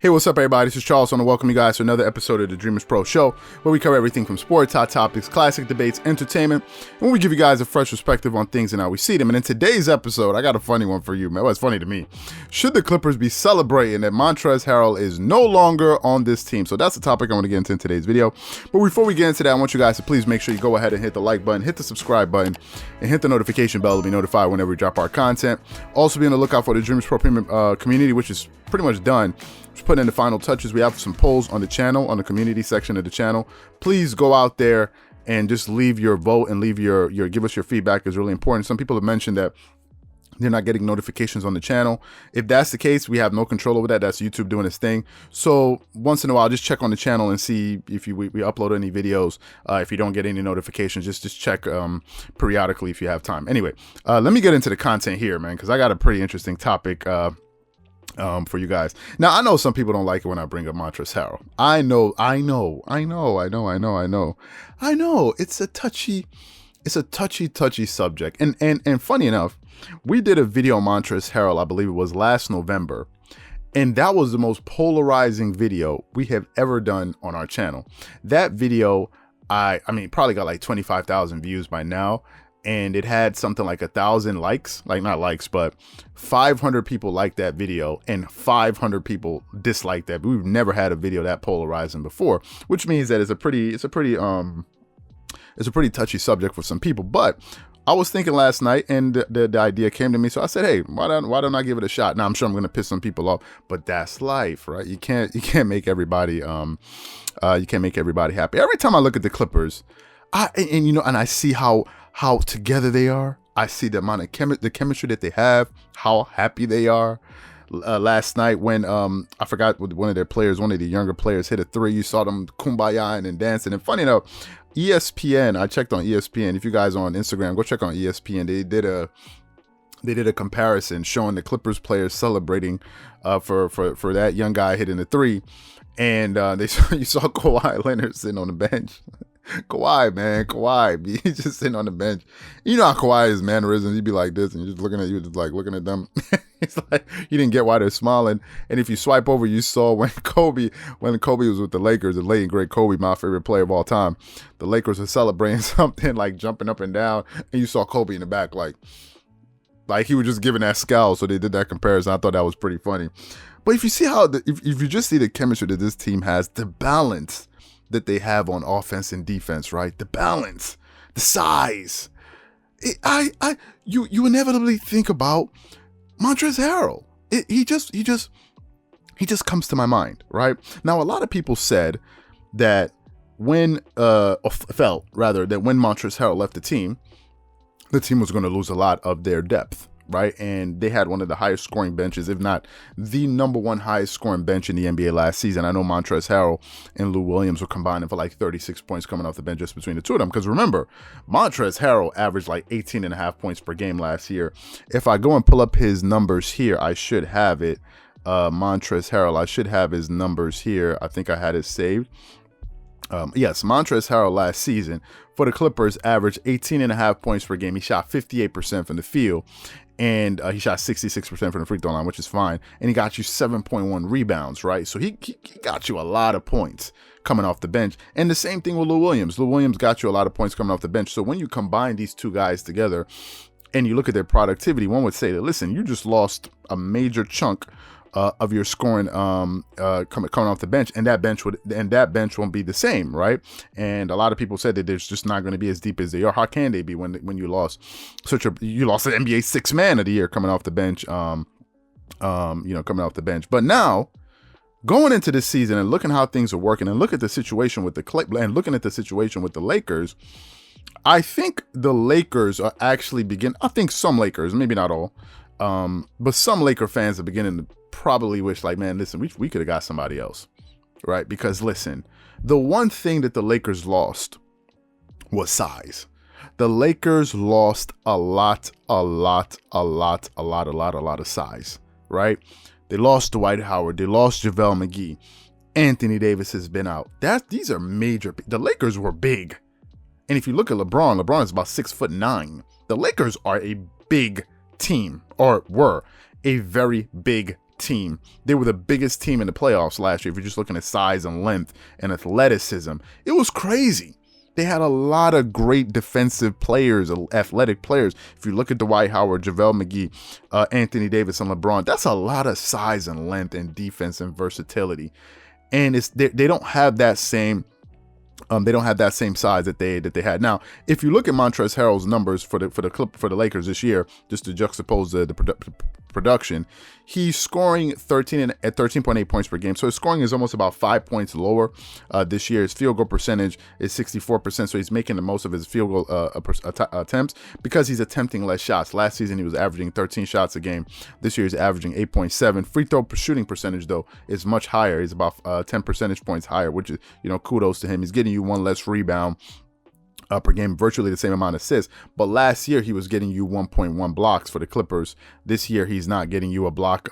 Hey, what's up, everybody? This is Charles. I want to welcome you guys to another episode of the Dreamerspro Show, where we cover everything from sports, hot topics, classic debates, entertainment, and we give you guys a fresh perspective on things and how we see them. And in today's episode, I got a funny one for you, man. Well, it's funny to me. Should the Clippers be celebrating that Montrezl Harrell is no longer on this team? So that's the topic I want to get into in today's video. But before we get into that, I want you guys to please make sure you go ahead and hit the like button, hit the subscribe button, and hit the notification bell to be notified whenever we drop our content. Also, be on the lookout for the Dreamerspro Premium community, which is pretty much done. Just putting in the final touches. We have some polls on the channel, on the community section of the channel. Please go out there and just leave your vote and leave your give us your feedback is really important. Some people have mentioned that they're not getting notifications on the channel. If that's the case, we have no control over that. That's YouTube doing its thing. So once in a while, just check on the channel and see if we upload any videos. If you don't get any notifications, just check periodically if you have time. Anyway, let me get into the content here, man, because I got a pretty interesting topic for you guys. Now, I know some people don't like it when I bring up Montrezl Harrell. I know. It's a touchy subject. And funny enough, we did a video on Montrezl Harrell, I believe it was last November. And that was the most polarizing video we have ever done on our channel. That video, I mean, probably got like 25,000 views by now. And it had something like 1,000 likes, like not likes, but 500 people liked that video and 500 people disliked that. But we've never had a video that polarizing before, which means that it's a pretty touchy subject for some people. But I was thinking last night, and the idea came to me, so I said, "Hey, why don't I give it a shot?" Now I'm sure I'm going to piss some people off, but that's life, right? You can't make everybody happy. Every time I look at the Clippers, and I see how together they are. I see the amount of the chemistry that they have, how happy they are. Last night when I forgot one of the younger players hit a three, you saw them kumbaya and dancing. And funny enough, ESPN, I checked on ESPN. If you guys are on Instagram, go check on ESPN. They did a comparison showing the Clippers players celebrating for that young guy hitting the three. And you saw Kawhi Leonard sitting on the bench. Kawhi, he's just sitting on the bench. You know how Kawhi is mannerisms. He'd be like this, and you're just looking at them. It's like you didn't get why they're smiling. And if you swipe over, you saw when Kobe was with the Lakers, the late and great Kobe, my favorite player of all time. The Lakers were celebrating something, like jumping up and down, and you saw Kobe in the back, like he was just giving that scowl. So they did that comparison. I thought that was pretty funny. But if you see how if you just see the chemistry that this team has, the balance that they have on offense and defense, right? The balance, the size. You inevitably think about Montrezl Harrell. He just comes to my mind, right? Now, a lot of people said that when Montrezl Harrell left the team was going to lose a lot of their depth. Right, and they had one of the highest scoring benches, if not the number one highest scoring bench in the NBA last season. I know Montrezl Harrell and Lou Williams were combining for like 36 points coming off the bench just between the two of them. Because remember, Montrezl Harrell averaged like 18.5 points per game last year. If I go and pull up his numbers here, I should have it. Montrezl Harrell, I should have his numbers here. I think I had it saved. Yes, Montrezl Harrell last season for the Clippers averaged 18.5 points per game. He shot 58% from the field, and he shot 66% from the free throw line, which is fine. And he got you 7.1 rebounds, right? So he got you a lot of points coming off the bench. And the same thing with Lou Williams. Lou Williams got you a lot of points coming off the bench. So when you combine these two guys together and you look at their productivity, one would say that, listen, you just lost a major chunk of your scoring coming off the bench, and that bench won't be the same, right? And a lot of people said that there's just not going to be as deep as they are. How can they be when you lost an NBA sixth man of the year coming off the bench, coming off the bench. But now, going into this season and looking how things are working, and look at the situation with the Lakers, I think the Lakers are actually I think some Lakers, maybe not all, but some Laker fans are beginning to probably wish, like, man, listen, we could have got somebody else, right? Because listen, the one thing that the Lakers lost was size. The Lakers lost a lot of size, right? They lost Dwight Howard. They lost JaVale McGee. Anthony Davis has been out. These are major. The Lakers were big. And if you look at LeBron is about 6'9". The Lakers are a big team, or were a very big team. They were the biggest team in the playoffs last year. If you're just looking at size and length and athleticism, it was crazy. They had a lot of great defensive players, athletic players. If you look at Dwight Howard, JaVale McGee, Anthony Davis, and LeBron, that's a lot of size and length and defense and versatility. And they don't have that same size that they had. Now, if you look at Montrezl Harrell's numbers for the Lakers this year, just to juxtapose the production, he's scoring 13.8 points per game. So his scoring is almost about 5 points lower this year. His field goal percentage is 64%. So he's making the most of his field goal attempts because he's attempting less shots. Last season, he was averaging 13 shots a game. This year, he's averaging 8.7. Free throw shooting percentage, though, is much higher. He's about 10 percentage points higher, which is, kudos to him. He's getting you one less rebound per game, virtually the same amount of assists. But last year he was getting you 1.1 blocks for the Clippers. This year he's not getting you a block.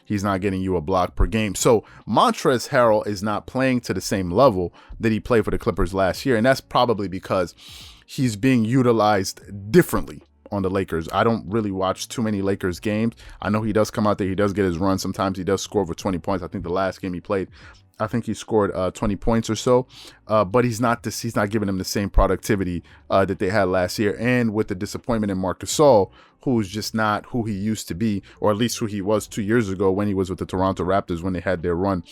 He's not getting you a block per game. So Montrezl Harrell is not playing to the same level that he played for the Clippers last year, and that's probably because he's being utilized differently on the Lakers. I don't really watch too many Lakers games. I know he does come out there. He does get his run. Sometimes he does score over 20 points. I think the last game he played, I think he scored 20 points or so, but he's not giving them the same productivity that they had last year. And with the disappointment in Marc Gasol, who's just not who he used to be, or at least who he was 2 years ago when he was with the Toronto Raptors when they had their run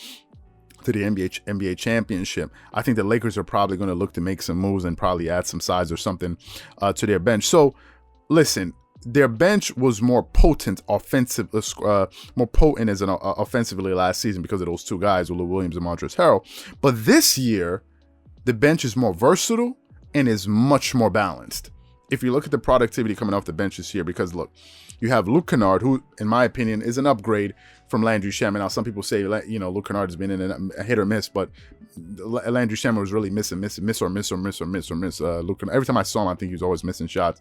to the NBA championship. I think the Lakers are probably going to look to make some moves and probably add some size or something to their bench. So listen, their bench was more potent offensively last season because of those two guys, Lou Williams and Montrezl Harrell. But this year, the bench is more versatile and is much more balanced. If you look at the productivity coming off the bench this year, because look, you have Luke Kennard, who, in my opinion, is an upgrade from Landry Shamet. Now, some people say, Luke Kennard has been in a hit or miss, but Landry Shamet was really miss. Luke Kennard, every time I saw him, I think he was always missing shots.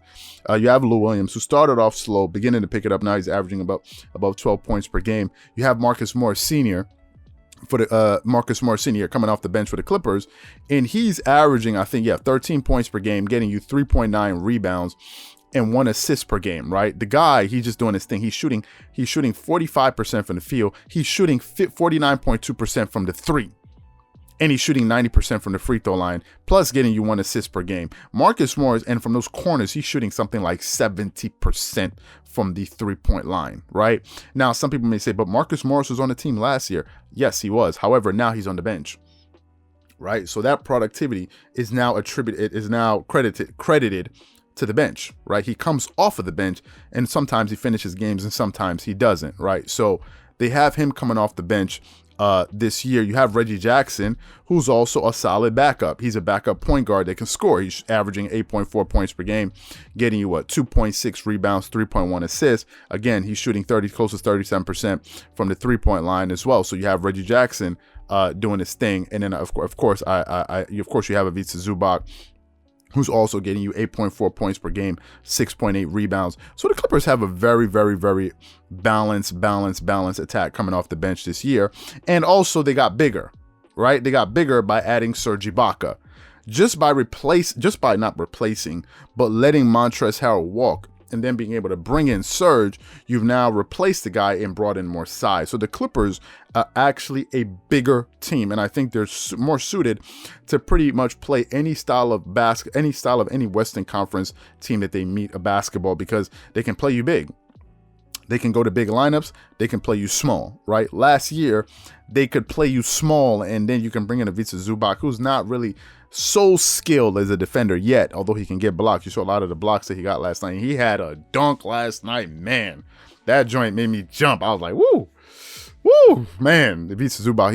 You have Lou Williams, who started off slow, beginning to pick it up. Now he's averaging about 12 points per game. You have Marcus Morris Sr., coming off the bench for the Clippers, and he's averaging, 13 points per game, getting you 3.9 rebounds and 1 assist per game, right? The guy, he's just doing his thing. He's shooting 45% from the field. He's shooting 49.2% from the three. And he's shooting 90% from the free throw line, plus getting you 1 assist per game. Marcus Morris, and from those corners, he's shooting something like 70% from the 3-point line, right? Now, some people may say, but Marcus Morris was on the team last year. Yes, he was. However, now he's on the bench, right? So that productivity is now credited to the bench, right? He comes off of the bench, and sometimes he finishes games and sometimes he doesn't, right? So they have him coming off the bench this year. You have Reggie Jackson, who's also a solid backup. He's a backup point guard that can score. He's averaging 8.4 points per game, getting you 2.6 rebounds, 3.1 assists. Again, he's shooting close to 37% from the 3-point line as well. So you have Reggie Jackson doing his thing, and then of course you have Ivica Zubac, who's also getting you 8.4 points per game, 6.8 rebounds. So the Clippers have a very, very, very balanced attack coming off the bench this year. And also they got bigger, right? They got bigger by adding Serge Ibaka. Just by not replacing, but letting Montrezl Harrell walk and then being able to bring in Serge, you've now replaced the guy and brought in more size. So the Clippers are actually a bigger team, and I think they're more suited to pretty much play any style of any Western Conference team that they meet a basketball, because they can play you big. They can go to big lineups. They can play you small, right? Last year, they could play you small, and then you can bring in Ivica Zubac, who's not really so skilled as a defender yet, although he can get blocks. You saw a lot of the blocks that he got last night. He had a dunk last night, man. That joint made me jump. I was like, woo, man. Ivica Zubac,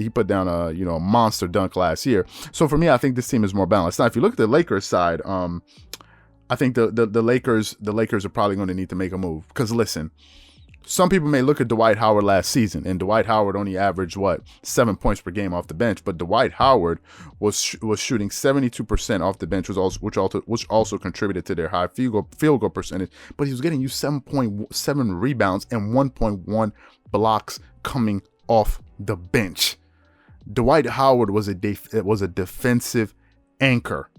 he put down a monster dunk last year. So for me, I think this team is more balanced. Now, if you look at the Lakers side, I think the Lakers are probably going to need to make a move, because listen, some people may look at Dwight Howard last season, and Dwight Howard only averaged 7 points per game off the bench, but Dwight Howard was shooting 72% off the bench, which also contributed to their high field goal percentage. But he was getting you 7.7 rebounds and 1.1 blocks coming off the bench. Dwight Howard was a defensive anchor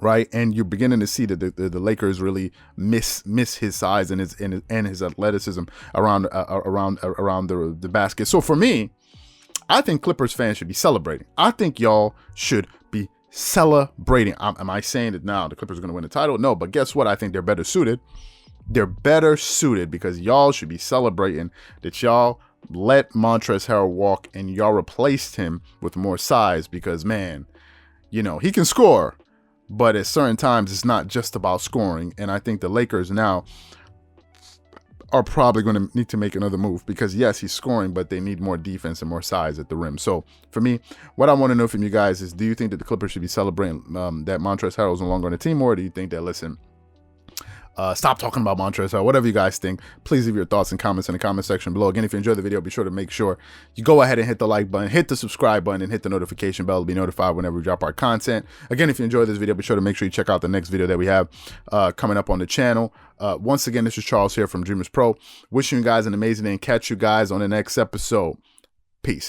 right? And you're beginning to see that the Lakers really miss his size and his athleticism around the basket. So for me, I think Clippers fans should be celebrating. I think y'all should be celebrating. Am I saying that now the Clippers are going to win the title? No, but guess what? I think they're better suited. They're better suited because y'all should be celebrating that y'all let Montrezl Harrell walk and y'all replaced him with more size because, man, you know, he can score, but at certain times it's not just about scoring. And I think the Lakers now are probably going to need to make another move because, yes, he's scoring, but they need more defense and more size at the rim. So for me, what I want to know from you guys is, do you think that the Clippers should be celebrating that Montrezl Harrell is no longer on the team, or do you think that, listen, stop talking about Montrezl Harrell? Whatever you guys think, please leave your thoughts and comments in the comment section below. Again, if you enjoyed the video, be sure to make sure you go ahead and hit the like button, hit the subscribe button, and hit the notification bell to be notified whenever we drop our content. Again, if you enjoyed this video, be sure to make sure you check out the next video that we have coming up on the channel. Once again, this is Charles here from Dreamerspro. Wishing you guys an amazing day and catch you guys on the next episode. Peace.